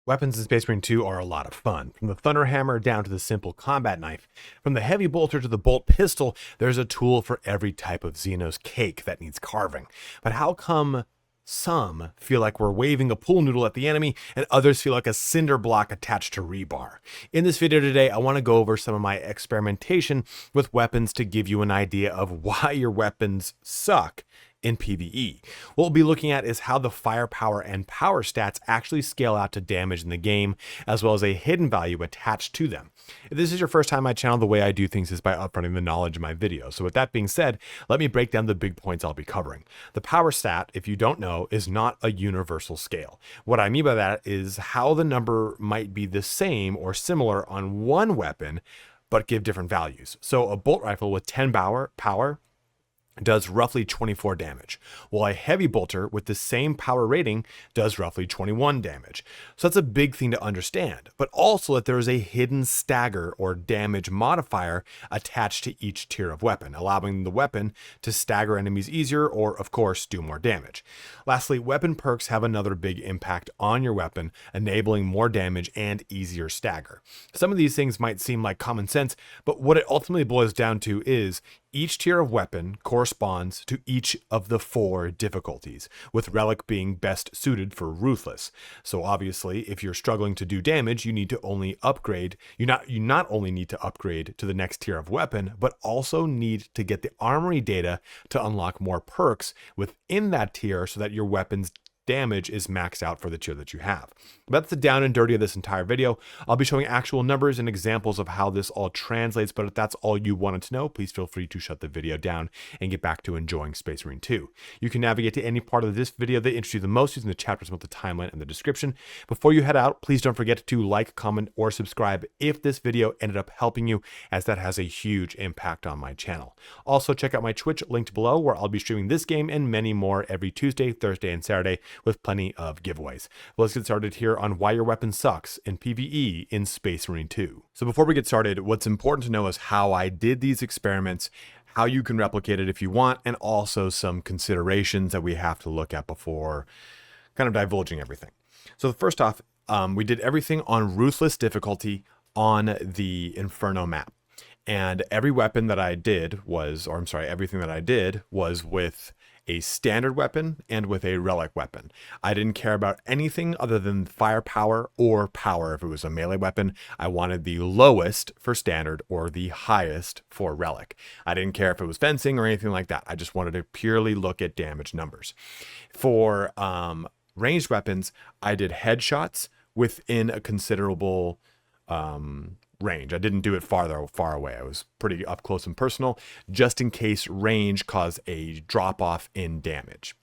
Weapons in Space Marine 2 are a lot of fun. From the Thunderhammer down to the simple combat knife, from the heavy bolter to the bolt pistol, there's a tool for every type of Xenos cake that needs carving. But how come some feel like we're waving a pool noodle at the enemy, and others feel like a cinder block attached to rebar? In this video today, I want to go over some of my experimentation with weapons to give you an idea of why your weapons suck in PvE. What we'll be looking at is how the firepower and power stats actually scale out to damage in the game, as well as a hidden value attached to them. If this is your first time on my channel, the way I do things is by upfronting the knowledge in my videos. So with that being said, let me break down the big points I'll be covering. The power stat, if you don't know, is not a universal scale. What I mean by that is how the number might be the same or similar on one weapon, but give different values. So a bolt rifle with 10 power does roughly 24 damage, while a heavy bolter with the same power rating does roughly 21 damage. So that's a big thing to understand, but also that there is a hidden stagger or damage modifier attached to each tier of weapon, allowing the weapon to stagger enemies easier or, of course, do more damage. Lastly, weapon perks have another big impact on your weapon, enabling more damage and easier stagger. Some of these things might seem like common sense, but what it ultimately boils down to is each tier of weapon corresponds to each of the 4 difficulties, with Relic being best suited for Ruthless. So obviously, if you're struggling to do damage, you need to only upgrade. You not only need to upgrade to the next tier of weapon, but also need to get the armory data to unlock more perks within that tier so that your weapon's damage is maxed out for the tier that you have. That's the down and dirty of this entire video. I'll be showing actual numbers and examples of how this all translates, but if that's all you wanted to know, please feel free to shut the video down and get back to enjoying Space Marine 2. You can navigate to any part of this video that interests you the most using the chapters about the timeline in the description. Before you head out, please don't forget to like, comment, or subscribe if this video ended up helping you, as that has a huge impact on my channel. Also, check out my Twitch linked below, where I'll be streaming this game and many more every Tuesday, Thursday, and Saturday, with plenty of giveaways. Well, let's get started here on why your weapon sucks in PvE in Space Marine 2. So before we get started, what's important to know is how I did these experiments, how you can replicate it if you want, and also some considerations that we have to look at before kind of divulging everything. So first off, we did everything on Ruthless difficulty on the Inferno map. And every weapon that I did was, or I'm sorry, everything that I did was with a standard weapon and with a relic weapon. I didn't care about anything other than firepower or power. If it was a melee weapon, I wanted the lowest for standard or the highest for relic. I didn't care if it was fencing or anything like that. I just wanted to purely look at damage numbers. For ranged weapons, I did headshots within a considerable range. I didn't do it far away. I was pretty up close and personal, just in case range caused a drop off in damage.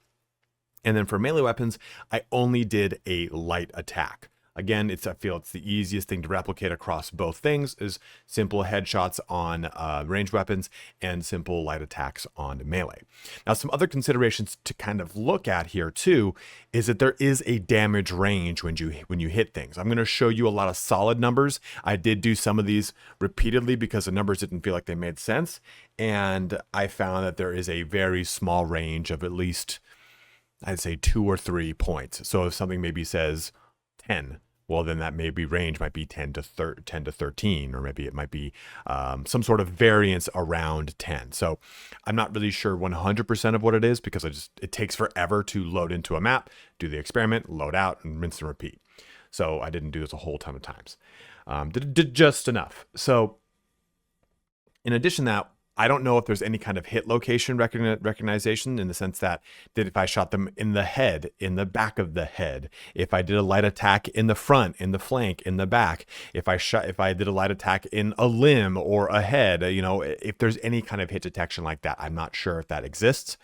And then for melee weapons, I only did a light attack. Again, I feel it's the easiest thing to replicate across both things is simple headshots on ranged weapons and simple light attacks on melee. Now, some other considerations to kind of look at here too is that there is a damage range when you hit things. I'm going to show you a lot of solid numbers. I did do some of these repeatedly because the numbers didn't feel like they made sense, and I found that there is a very small range of at least, I'd say, 2 or 3 points. So if something maybe says 10, well, then that maybe range might be 10 to 13, or maybe it might be some sort of variance around 10. So I'm not really sure 100% of what it is, because it takes forever to load into a map, do the experiment, load out, and rinse and repeat. So I didn't do this a whole ton of times. Did just enough. So in addition to that, I don't know if there's any kind of hit location recognition, in the sense that if I shot them in the head, in the back of the head, if I did a light attack in the front, in the flank, in the back, if I did a light attack in a limb or a head, if there's any kind of hit detection like that, I'm not sure if that exists.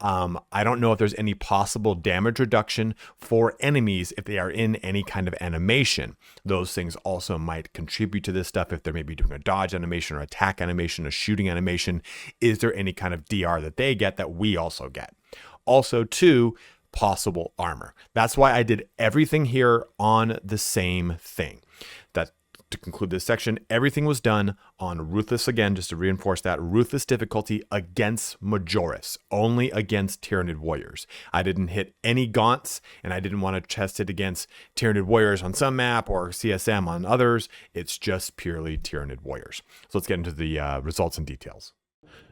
I don't know if there's any possible damage reduction for enemies if they are in any kind of animation. Those things also might contribute to this stuff. If they're maybe doing a dodge animation or attack animation, a shooting animation, is there any kind of DR that they get that we also get? Also, too, possible armor. That's why I did everything here on the same thing. That to conclude this section, everything was done on Ruthless, again, just to reinforce that, Ruthless difficulty against Majoris, only against Tyranid Warriors. I didn't hit any Gaunts, and I didn't want to test it against Tyranid Warriors on some map or CSM on others. It's just purely Tyranid Warriors. So let's get into the results and details.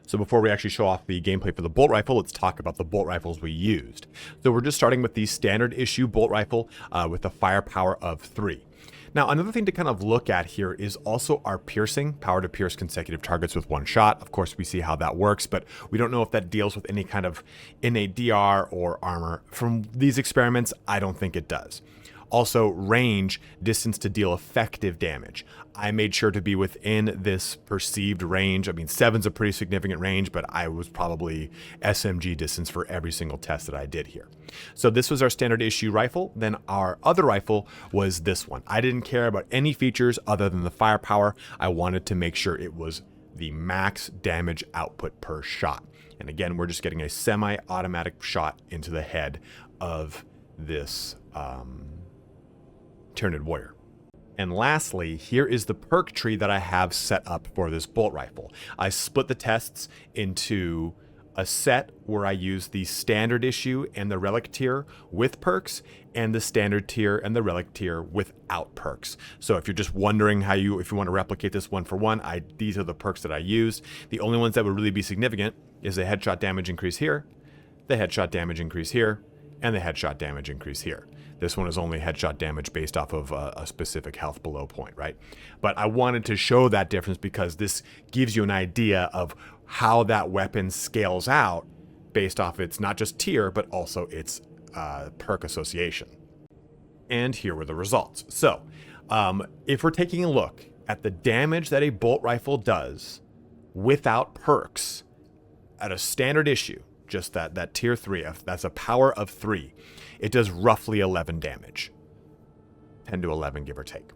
So before we actually show off the gameplay for the bolt rifle, let's talk about the bolt rifles we used. So we're just starting with the standard issue bolt rifle with a firepower of 3. Now, another thing to kind of look at here is also our piercing, power to pierce consecutive targets with 1 shot. Of course, we see how that works, but we don't know if that deals with any kind of innate DR or armor. From these experiments, I don't think it does. Also, range, distance to deal effective damage. I made sure to be within this perceived range. I mean, 7's a pretty significant range, but I was probably SMG distance for every single test that I did here. So this was our standard issue rifle. Then our other rifle was this one. I didn't care about any features other than the firepower. I wanted to make sure it was the max damage output per shot. And again, we're just getting a semi-automatic shot into the head of this Tyranid Warrior. And lastly, here is the perk tree that I have set up for this bolt rifle. I split the tests into a set where I use the standard issue and the relic tier with perks, and the standard tier and the relic tier without perks. So if you're just wondering if you want to replicate this one for one, these are the perks that I used. The only ones that would really be significant is the headshot damage increase here, the headshot damage increase here, and the headshot damage increase here. This one is only headshot damage based off of a specific health below point, right? But I wanted to show that difference because this gives you an idea of how that weapon scales out based off its not just tier, but also its perk association. And here were the results. So if we're taking a look at the damage that a bolt rifle does without perks at a standard issue, just that tier 3, that's a power of 3, it does roughly 11 damage. 10 to 11, give or take.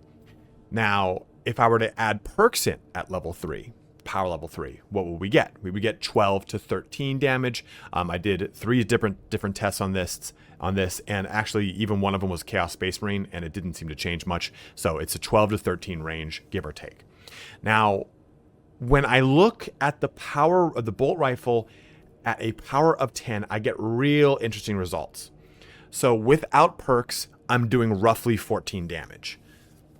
Now, if I were to add perks in at level 3, power level 3, what will we get? We would get 12 to 13 damage. I did 3 different tests on this, and actually even one of them was Chaos Space Marine, and it didn't seem to change much. So it's a 12 to 13 range, give or take. Now, when I look at the power of the bolt rifle at a power of 10, I get real interesting results. So without perks, I'm doing roughly 14 damage.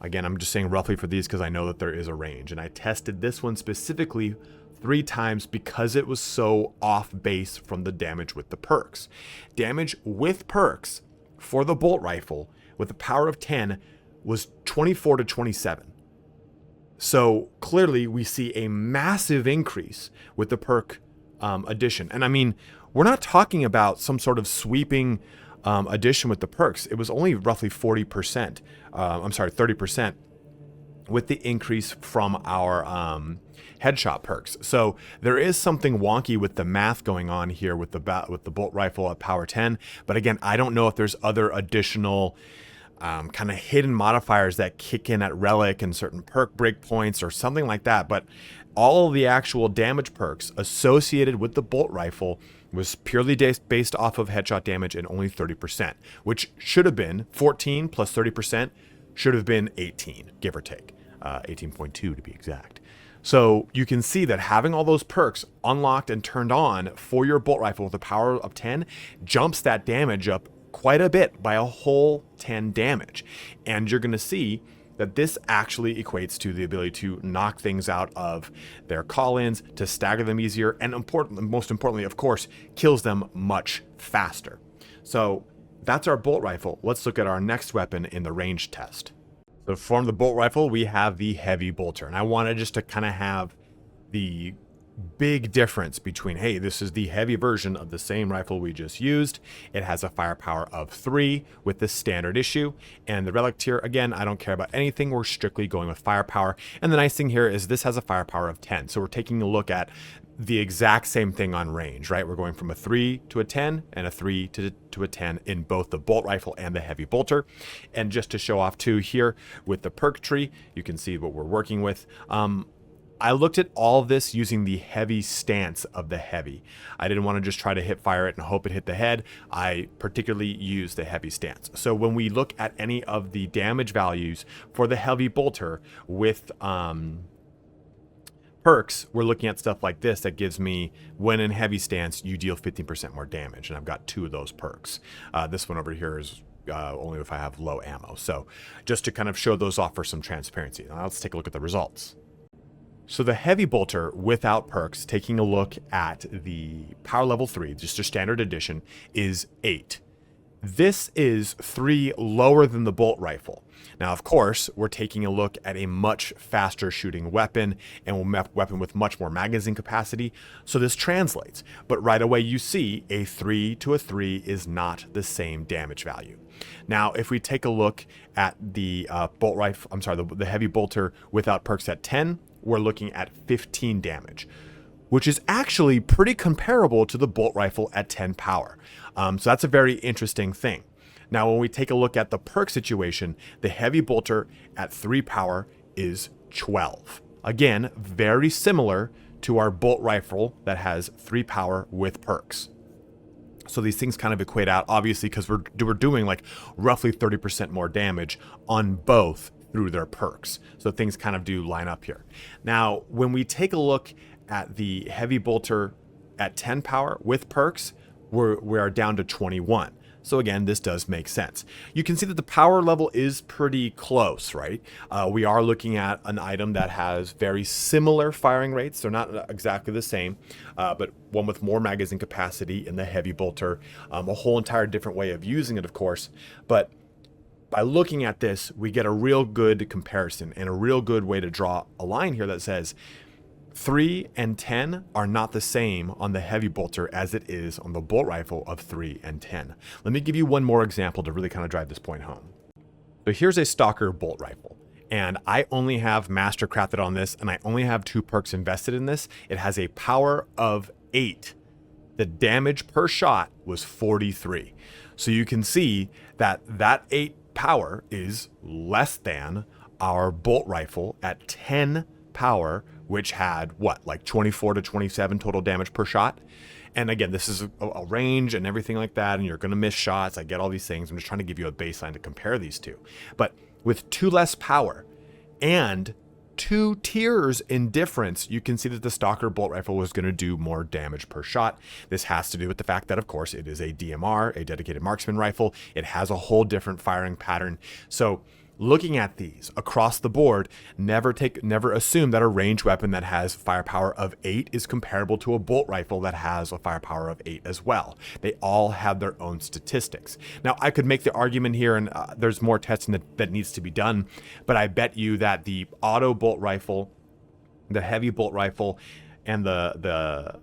Again, I'm just saying roughly for these because I know that there is a range. And I tested this one specifically 3 times because it was so off base from the damage with the perks. Damage with perks for the bolt rifle with a power of 10 was 24 to 27. So clearly we see a massive increase with the perk addition. And I mean, we're not talking about some sort of sweeping addition with the perks. It was only roughly 30% with the increase from our headshot perks. So there is something wonky with the math going on here with the bolt rifle at power 10. But again, I don't know if there's other additional kind of hidden modifiers that kick in at Relic and certain perk breakpoints or something like that. But all of the actual damage perks associated with the bolt rifle was purely based off of headshot damage and only 30%, which should have been 14 plus 30%, should have been 18, give or take, 18.2 to be exact. So you can see that having all those perks unlocked and turned on for your bolt rifle with a power of 10 jumps that damage up quite a bit by a whole 10 damage. And you're going to see that this actually equates to the ability to knock things out of their call-ins, to stagger them easier, and most importantly, of course, kills them much faster. So that's our bolt rifle. Let's look at our next weapon in the range test. So from the bolt rifle, we have the heavy bolter. And I wanted just to kind of have the big difference between, hey, this is the heavy version of the same rifle we just used. It has a firepower of 3 with the standard issue, and the relic tier, again, I don't care about anything. We're strictly going with firepower. And the nice thing here is this has a firepower of 10. So we're taking a look at the exact same thing on range, right? We're going from a 3 to a 10 and a 3 to a 10 in both the bolt rifle and the heavy bolter. And just to show off too here with the perk tree, you can see what we're working with. I looked at all of this using the heavy stance of the heavy. I didn't want to just try to hip fire it and hope it hit the head. I particularly used the heavy stance. So when we look at any of the damage values for the heavy bolter with perks, we're looking at stuff like this that gives me, when in heavy stance, you deal 15% more damage. And I've got 2 of those perks. This one over here is only if I have low ammo. So just to kind of show those off for some transparency. Now let's take a look at the results. So the heavy bolter without perks, taking a look at the power level 3, just a standard edition, is 8. This is 3 lower than the bolt rifle. Now, of course, we're taking a look at a much faster shooting weapon and a weapon with much more magazine capacity. So this translates, but right away you see a 3 to a 3 is not the same damage value. Now, if we take a look at the bolt rifle, the heavy bolter without perks at 10, we're looking at 15 damage, which is actually pretty comparable to the bolt rifle at 10 power. So that's a very interesting thing. Now, when we take a look at the perk situation, the heavy bolter at 3 power is 12. Again, very similar to our bolt rifle that has 3 power with perks. So these things kind of equate out, obviously, because we're doing like roughly 30% more damage on both through their perks. So things kind of do line up here. Now, when we take a look at the heavy bolter at 10 power with perks, we are down to 21. So again, this does make sense. You can see that the power level is pretty close, right? We are looking at an item that has very similar firing rates. They're not exactly the same, but one with more magazine capacity in the heavy bolter, a whole entire different way of using it, of course. But by looking at this, we get a real good comparison and a real good way to draw a line here that says 3 and 10 are not the same on the heavy bolter as it is on the bolt rifle of 3 and 10. Let me give you one more example to really kind of drive this point home. So here's a Stalker bolt rifle, and I only have master crafted on this, and I only have 2 perks invested in this. It has a power of 8. The damage per shot was 43. So you can see that 8 power is less than our bolt rifle at 10 power, which had like 24 to 27 total damage per shot. And again, this is a range and everything like that, and you're going to miss shots. I get all these things. I'm just trying to give you a baseline to compare these two. But with 2 less power and 2 tiers in difference, you can see that the Stalker bolt rifle was going to do more damage per shot. This has to do with the fact that, of course, it is a DMR, a dedicated marksman rifle. It has a whole different firing pattern. So looking at these across the board, never assume that a ranged weapon that has firepower of 8 is comparable to a bolt rifle that has a firepower of 8 as well. They all have their own statistics. Now, I could make the argument here, and there's more testing that needs to be done, but I bet you that the auto bolt rifle, the heavy bolt rifle, and the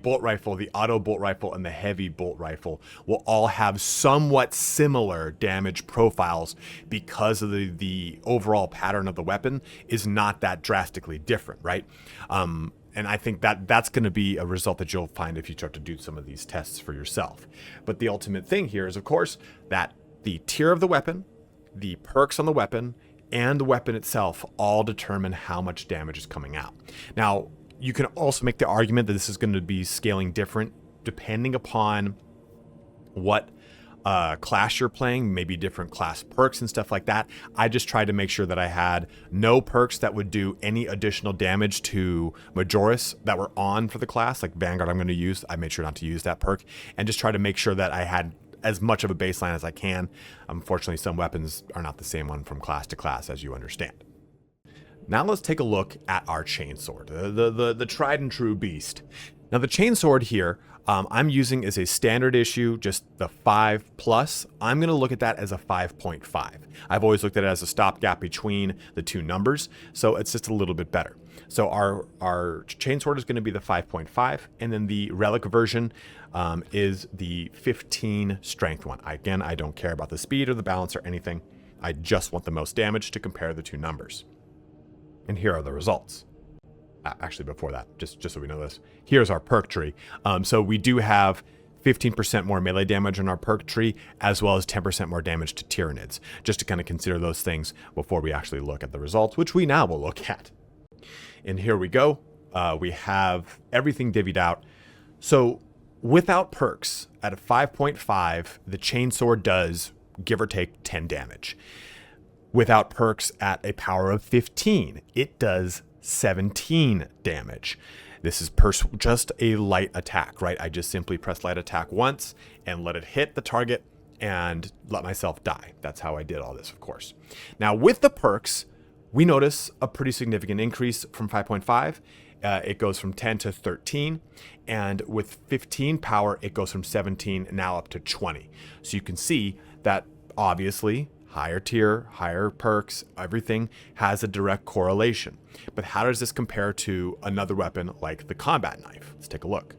bolt rifle, the auto bolt rifle, and the heavy bolt rifle will all have somewhat similar damage profiles because of the overall pattern of the weapon is not that drastically different, right? And I think that's going to be a result that you'll find if you start to do some of these tests for yourself. But the ultimate thing here is, of course, that the tier of the weapon, the perks on the weapon, and the weapon itself all determine how much damage is coming out. Now, you can also make the argument that this is going to be scaling different depending upon what class you're playing, maybe different class perks and stuff like that. I just tried to make sure that I had no perks that would do any additional damage to Majoris that were on for the class, like Vanguard I'm going to use. I made sure not to use that perk, and just try to make sure that I had as much of a baseline as I can. Unfortunately, some weapons are not the same one from class to class, as you understand. Now let's take a look at our chainsword, the tried and true beast. Now the chainsword here, I'm using as a standard issue, just the 5+. I'm going to look at that as a 5.5. I've always looked at it as a stopgap between the 2 numbers, so it's just a little bit better. So our chainsword is going to be the 5.5, and then the Relic version is the 15 strength one. Again, I don't care about the speed or the balance or anything. I just want the most damage to compare the 2 numbers. And here are the results. Actually, before that, just so we know this, here's our perk tree. So we do have 15% more melee damage on our perk tree, as well as 10% more damage to Tyranids, just to kind of consider those things before we actually look at the results, which we now will look at. And here we go. We have everything divvied out. So without perks, at a 5.5, the Chainsword does, give or take, 10 damage. Without perks at a power of 15, it does 17 damage. This is just a light attack, right? I just simply press light attack once and let it hit the target and let myself die. That's how I did all this, of course. Now with the perks, we notice a pretty significant increase from 5.5. It goes from 10 to 13, and with 15 power, it goes from 17 now up to 20. So you can see that obviously higher tier, higher perks, everything has a direct correlation. But how does this compare to another weapon like the combat knife? Let's take a look.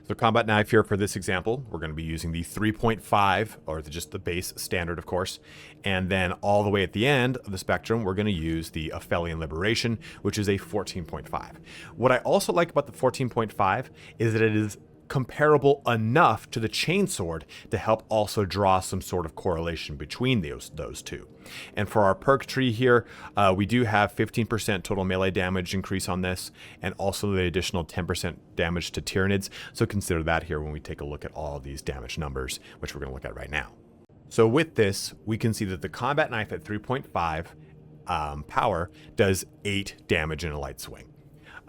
So combat knife here for this example, we're going to be using the 3.5, or just the base standard, of course. And then all the way at the end of the spectrum, we're going to use the Aphelion Liberation, which is a 14.5. What I also like about the 14.5 is that it is comparable enough to the Chainsword to help also draw some sort of correlation between those two. And for our perk tree here, we do have 15% total melee damage increase on this, and also the additional 10% damage to Tyranids. So consider that here when we take a look at all of these damage numbers, which we're going to look at right now. So with this, we can see that the combat knife at 3.5 power does 8 damage in a light swing.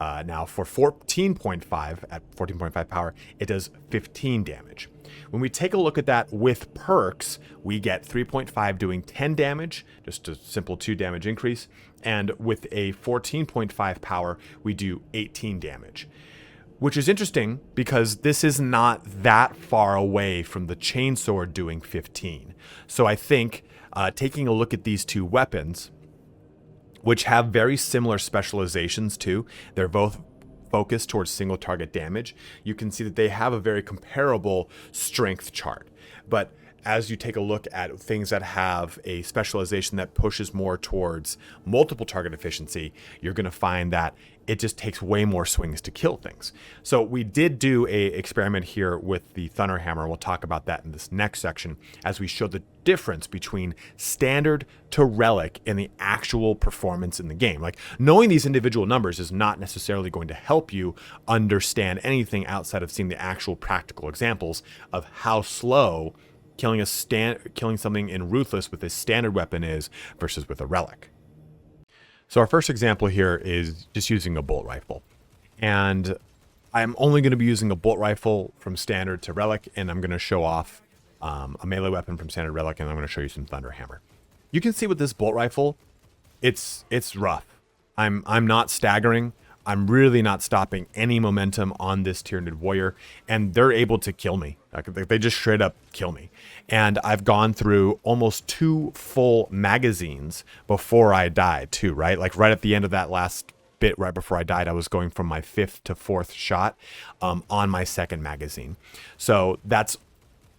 Now for 14.5, at 14.5 power, it does 15 damage. When we take a look at that with perks, we get 3.5 doing 10 damage, just a simple 2 damage increase. And with a 14.5 power, we do 18 damage. Which is interesting because this is not that far away from the Chainsword doing 15. So I think taking a look at these two weapons, which have very similar specializations too. They're both focused towards single target damage. You can see that they have a very comparable strength chart. But as you take a look at things that have a specialization that pushes more towards multiple target efficiency, you're going to find that it just takes way more swings to kill things. So we did do a experiment here with the Thunderhammer. We'll talk about that in this next section as we show the difference between standard to relic and the actual performance in the game. Like, knowing these individual numbers is not necessarily going to help you understand anything outside of seeing the actual practical examples of how slow killing something in Ruthless with a standard weapon is versus with a relic. So our first example here is just using a bolt rifle. And I'm only going to be using a bolt rifle from standard to relic, and I'm going to show off a melee weapon from standard relic, and I'm going to show you some Thunderhammer. You can see with this bolt rifle, it's rough. I'm not staggering. I'm really not stopping any momentum on this Tyranid warrior, and they're able to kill me. They just straight up kill me. And I've gone through almost 2 full magazines before I died too, right? Like right at the end of that last bit, right before I died, I was going from my 5th to 4th shot on my 2nd magazine. So that's,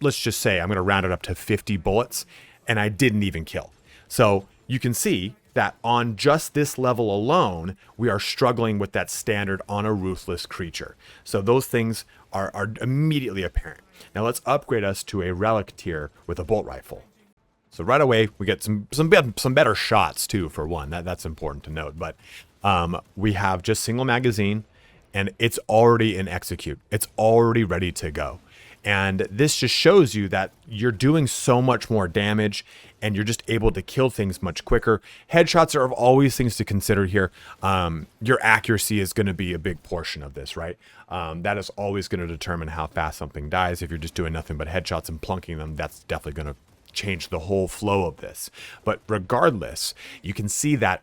let's just say I'm going to round it up to 50 bullets, and I didn't even kill. So you can see that on just this level alone, we are struggling with that standard on a ruthless creature. So those things are immediately apparent. Now let's upgrade us to a relic tier with a bolt rifle. So right away, we get some better shots too, for one. That's important to note. But we have just single magazine, and it's already in execute. It's already ready to go. And this just shows you that you're doing so much more damage, and you're just able to kill things much quicker. Headshots are always things to consider here. Your accuracy is going to be a big portion of this, right? That is always going to determine how fast something dies. If you're just doing nothing but headshots and plunking them, that's definitely going to change the whole flow of this. But regardless, you can see that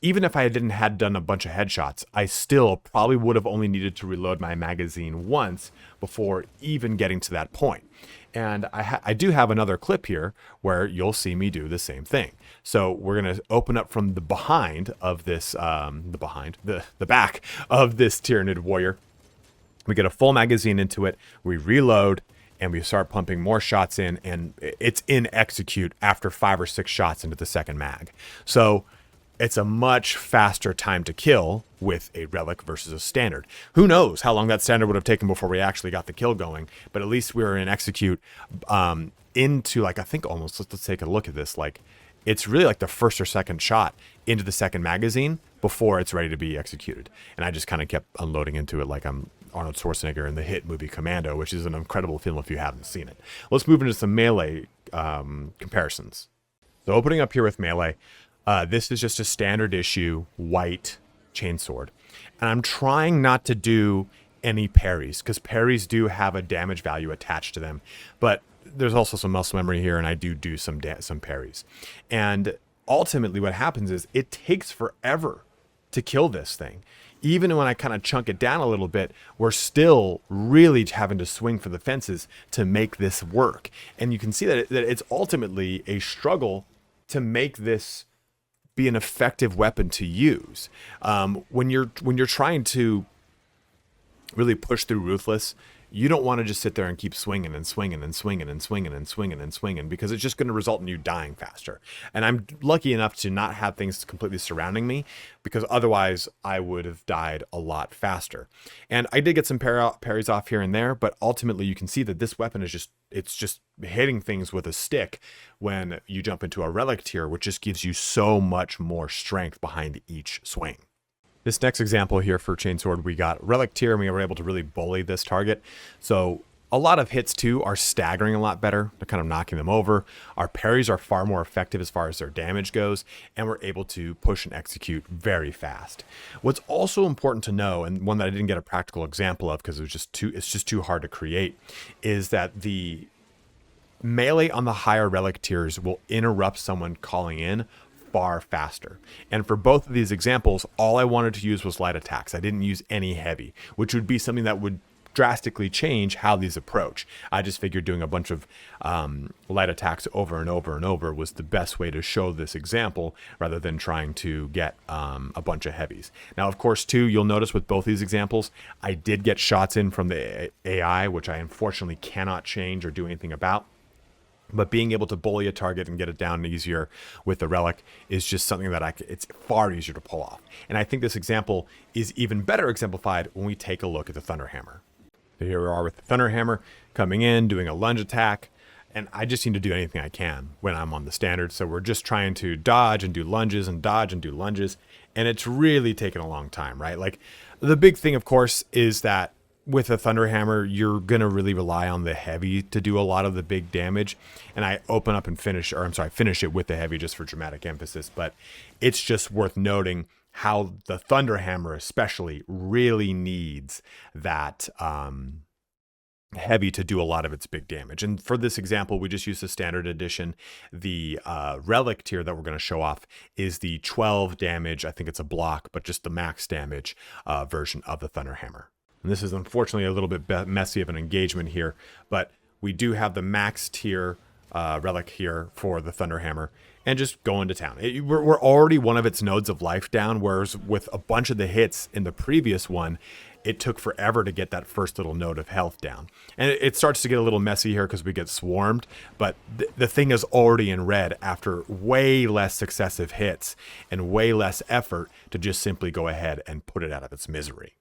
even if I had done a bunch of headshots, I still probably would have only needed to reload my magazine once before even getting to that point. And I do have another clip here where you'll see me do the same thing. So we're going to open up from the behind of this, the back of this Tyranid warrior. We get a full magazine into it, we reload, and we start pumping more shots in, and it's in execute after 5 or 6 shots into the 2nd mag. So it's a much faster time to kill with a relic versus a standard. Who knows how long that standard would have taken before we actually got the kill going, but at least we were in execute into, like, I think almost, let's take a look at this, like it's really like the first or second shot into the second magazine before it's ready to be executed. And I just kind of kept unloading into it like I'm Arnold Schwarzenegger in the hit movie Commando, which is an incredible film if you haven't seen it. Let's move into some melee comparisons. So opening up here with melee, this is just a standard issue white chainsword. And I'm trying not to do any parries, because parries do have a damage value attached to them. But there's also some muscle memory here, and I do some parries. And ultimately what happens is it takes forever to kill this thing. Even when I kind of chunk it down a little bit, we're still really having to swing for the fences to make this work. And you can see that it's ultimately a struggle to make this be an effective weapon to use. When you're trying to really push through Ruthless, you don't want to just sit there and keep swinging and swinging and swinging and swinging and swinging and swinging, because it's just going to result in you dying faster. And I'm lucky enough to not have things completely surrounding me, because otherwise I would have died a lot faster. And I did get some parries off here and there, but ultimately you can see that this weapon is it's just hitting things with a stick when you jump into a relic tier, which just gives you so much more strength behind each swing. This next example here for Chainsword, we got Relic tier, and we were able to really bully this target. So a lot of hits too are staggering a lot better. They're kind of knocking them over. Our parries are far more effective as far as their damage goes, and we're able to push and execute very fast. What's also important to know, and one that I didn't get a practical example of because it's just too hard to create, is that the melee on the higher relic tiers will interrupt someone calling in far faster. And for both of these examples, all I wanted to use was light attacks. I didn't use any heavy, which would be something that would drastically change how these approach. I just figured doing a bunch of light attacks over and over and over was the best way to show this example, rather than trying to get a bunch of heavies. Now, of course, too, you'll notice with both these examples, I did get shots in from the AI, which I unfortunately cannot change or do anything about. But being able to bully a target and get it down easier with the relic is just something that it's far easier to pull off. And I think this example is even better exemplified when we take a look at the Thunderhammer. So here we are with the Thunderhammer coming in, doing a lunge attack, and I just need to do anything I can when I'm on the standard. So we're just trying to dodge and do lunges and dodge and do lunges, and it's really taken a long time, right? Like, the big thing, of course, is that with a Thunderhammer, you're going to really rely on the heavy to do a lot of the big damage. And I open up and finish it with the heavy just for dramatic emphasis. But it's just worth noting how the Thunderhammer especially really needs that heavy to do a lot of its big damage. And for this example, we just used the standard edition. The relic tier that we're going to show off is the 12 damage. I think it's a block, but just the max damage version of the Thunderhammer. And this is unfortunately a little bit messy of an engagement here, but we do have the max tier relic here for the Thunderhammer, and just going to town. We're already one of its nodes of life down, whereas with a bunch of the hits in the previous one, it took forever to get that first little node of health down. And it starts to get a little messy here because we get swarmed, but the thing is already in red after way less successive hits and way less effort to just simply go ahead and put it out of its misery.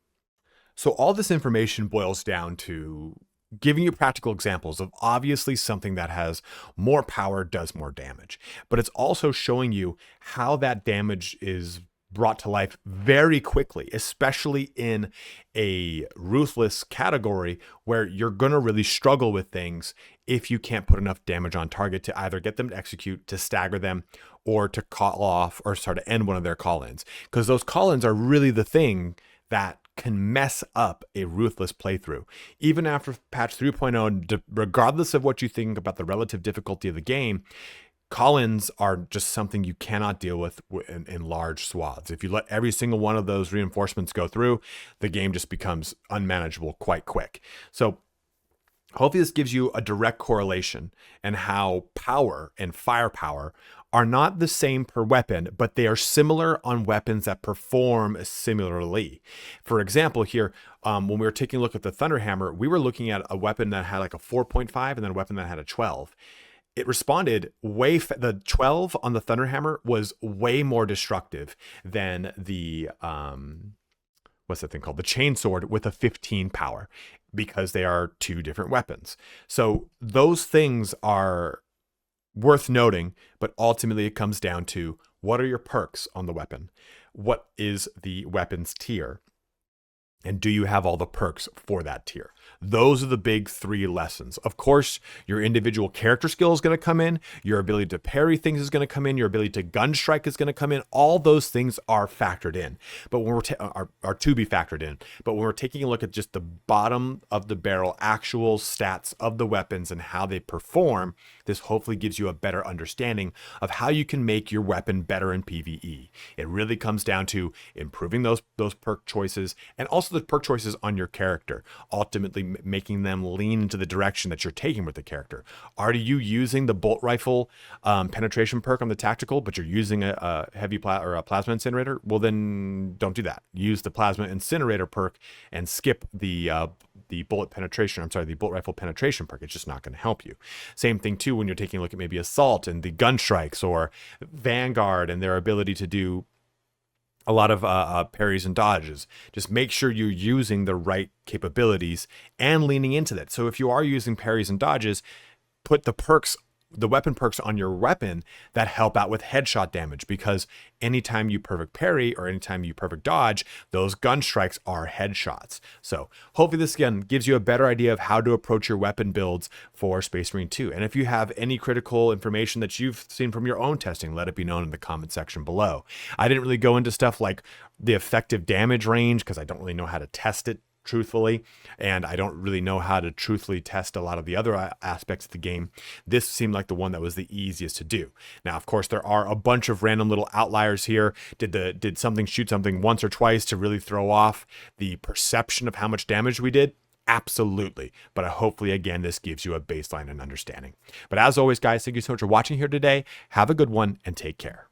So all this information boils down to giving you practical examples of obviously something that has more power does more damage, but it's also showing you how that damage is brought to life very quickly, especially in a ruthless category where you're going to really struggle with things if you can't put enough damage on target to either get them to execute, to stagger them, or to call off or start to end one of their call-ins. Because those call-ins are really the thing that can mess up a ruthless playthrough. Even after patch 3.0, regardless of what you think about the relative difficulty of the game, call-ins are just something you cannot deal with in large swaths. If you let every single one of those reinforcements go through, the game just becomes unmanageable quite quick. So hopefully this gives you a direct correlation and how power and firepower are not the same per weapon, but they are similar on weapons that perform similarly. For example, here, when we were taking a look at the Thunderhammer, we were looking at a weapon that had like a 4.5 and then a weapon that had a 12. it responded the 12 on the Thunderhammer was way more destructive than the what's that thing called, the Chainsword with a 15 power, because they are two different weapons. So those things are worth noting, but ultimately it comes down to, what are your perks on the weapon? What is the weapon's tier? And do you have all the perks for that tier? Those are the big three lessons. Of course, your individual character skill is going to come in. Your ability to parry things is going to come in. Your ability to gun strike is going to come in. All those things are factored in, but when we're are to be factored in. But when we're taking a look at just the bottom of the barrel actual stats of the weapons and how they perform, this hopefully gives you a better understanding of how you can make your weapon better in PvE. It really comes down to improving those perk choices, and also the perk choices on your character, ultimately making them lean into the direction that you're taking with the character. Are you using the bolt rifle penetration perk on the tactical, but you're using a heavy or a plasma incinerator? Well, then don't do that. Use the plasma incinerator perk and skip the bolt rifle penetration perk. It's just not going to help you. Same thing too when you're taking a look at maybe assault and the gun strikes, or Vanguard and their ability to do a lot of parries and dodges. Just make sure you're using the right capabilities and leaning into that. So if you are using parries and dodges, put the weapon perks on your weapon that help out with headshot damage, because anytime you perfect parry or anytime you perfect dodge, those gun strikes are headshots. So hopefully this again gives you a better idea of how to approach your weapon builds for Space Marine 2. And if you have any critical information that you've seen from your own testing, let it be known in the comment section below. I didn't really go into stuff like the effective damage range because I don't really know how to test it truthfully, and I don't really know how to truthfully test a lot of the other aspects of the game. This seemed like the one that was the easiest to do. Now, of course, there are a bunch of random little outliers here. Did something shoot something once or twice to really throw off the perception of how much damage we did? Absolutely. But hopefully, again, this gives you a baseline and understanding. But as always, guys, thank you so much for watching here today. Have a good one and take care.